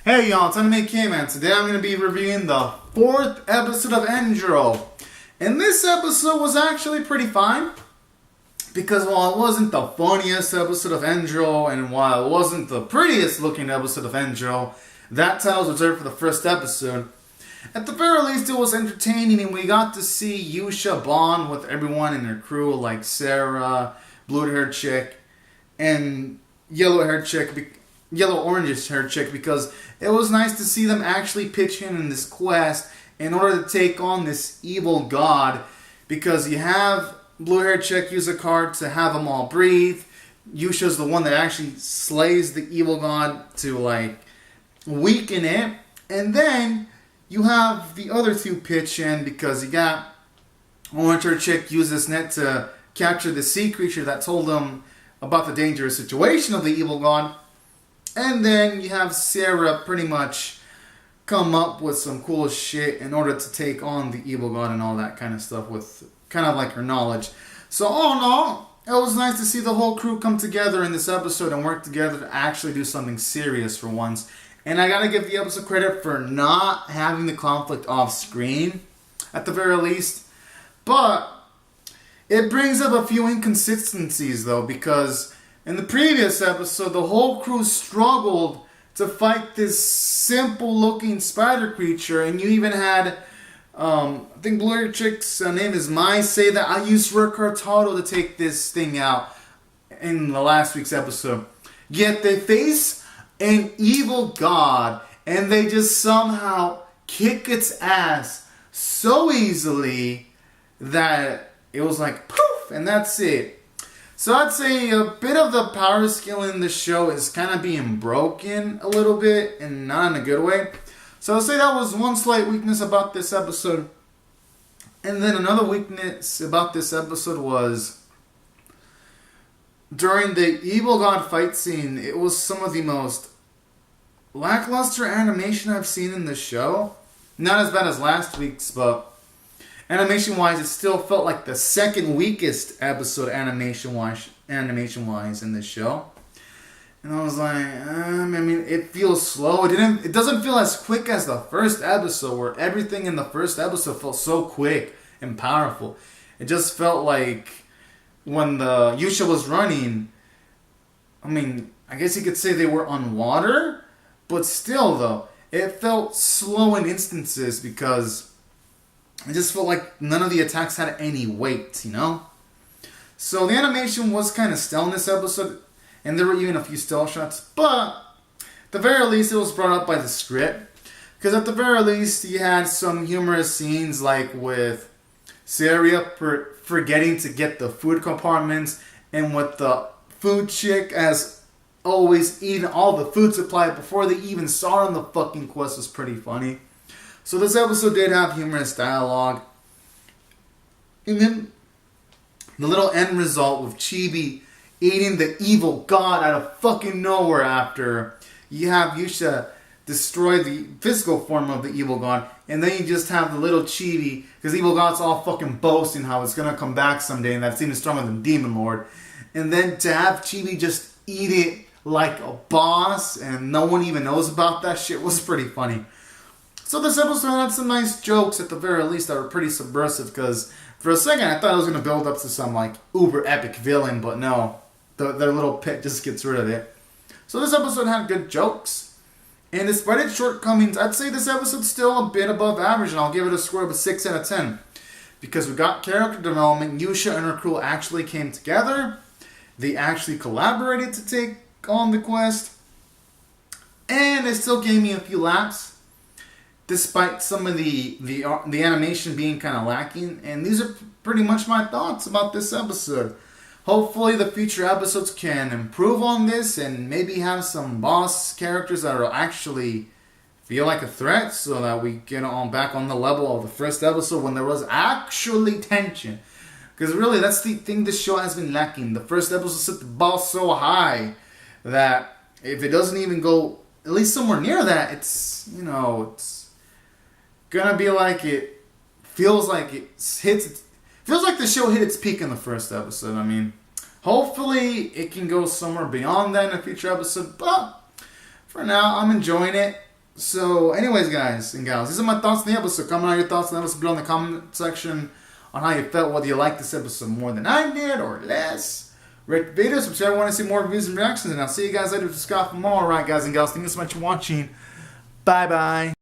Hey y'all, it's Anime K-Man. Today I'm going to be reviewing the 4th episode of Endro. And this episode was actually pretty fine. Because while it wasn't the funniest episode of Endro, and while it wasn't the prettiest looking episode of Endro, that title's reserved for the first episode. At the very least, it was entertaining, and we got to see Yusha bond with everyone in her crew, like Sarah, blue-haired chick, and yellow-orangish hair chick, because it was nice to see them actually pitch in this quest in order to take on this evil god, because you have blue-haired chick use a card to have them all breathe. Yusha's the one that actually slays the evil god to weaken it, and then you have the other two pitch in because you got orange-haired chick use this net to capture the sea creature that told them about the dangerous situation of the evil god. And then you have Sarah pretty much come up with some cool shit in order to take on the evil god and all that kind of stuff with kind of like her knowledge. So all in all, it was nice to see the whole crew come together in this episode and work together to actually do something serious for once. And I gotta give the episode credit for not having the conflict off screen, at the very least. But it brings up a few inconsistencies though, because in the previous episode, the whole crew struggled to fight this simple-looking spider creature, and you even had, I think Blue Chick's name is Mai, say that I used Recartado to take this thing out in the last week's episode. Yet they face an evil god, and they just somehow kick its ass so easily that it was like, poof, and that's it. So I'd say a bit of the power skill in the show is kind of being broken a little bit, and not in a good way. So I'd say that was one slight weakness about this episode. And then another weakness about this episode was during the evil god fight scene, it was some of the most lackluster animation I've seen in the show. Not as bad as last week's, but animation-wise, it still felt like the second weakest episode animation-wise in this show. And I was like, I mean, it feels slow. It doesn't feel as quick as the first episode, where everything in the first episode felt so quick and powerful. It just felt like when the Yusha was running, I mean, I guess you could say they were on water, but still though, it felt slow in instances because it just felt like none of the attacks had any weight, you know? So the animation was kind of stale in this episode, and there were even a few stale shots, but at the very least it was brought up by the script. Because at the very least you had some humorous scenes like with Sarah forgetting to get the food compartments, and with the food chick as always eating all the food supply before they even saw on the fucking quest was pretty funny. So this episode did have humorous dialogue. And then the little end result with Chibi eating the evil god out of fucking nowhere after you have Yusha destroy the physical form of the evil god. And then you just have the little Chibi, because the evil god's all fucking boasting how it's going to come back someday and that's even stronger than Demon Lord. And then to have Chibi just eat it like a boss and no one even knows about that shit was pretty funny. So this episode had some nice jokes at the very least that were pretty subversive, because for a second I thought it was going to build up to some uber epic villain, but no, their little pit just gets rid of it. So this episode had good jokes, and despite its shortcomings, I'd say this episode's still a bit above average, and I'll give it a score of a 6 out of 10. Because we got character development, Yusha and her crew actually came together, they actually collaborated to take on the quest, and it still gave me a few laughs, despite some of the animation being kind of lacking. And these are pretty much my thoughts about this episode. Hopefully the future episodes can improve on this and maybe have some boss characters that will actually feel like a threat, so that we get on back on the level of the first episode when there was actually tension. Because really, that's the thing this show has been lacking. The first episode set the bar so high that if it doesn't even go at least somewhere near that, it's gonna be like it feels like feels like the show hit its peak in the first episode. I mean, hopefully it can go somewhere beyond that in a future episode, but for now I'm enjoying it. So, anyways, guys and gals, these are my thoughts on the episode. Comment on your thoughts on the episode below in the comment section on how you felt, whether you liked this episode more than I did or less. Rate the video, subscribe if you want to see more reviews and reactions, and I'll see you guys later to Scott from all. Alright, guys and gals, thank you so much for watching. Bye-bye.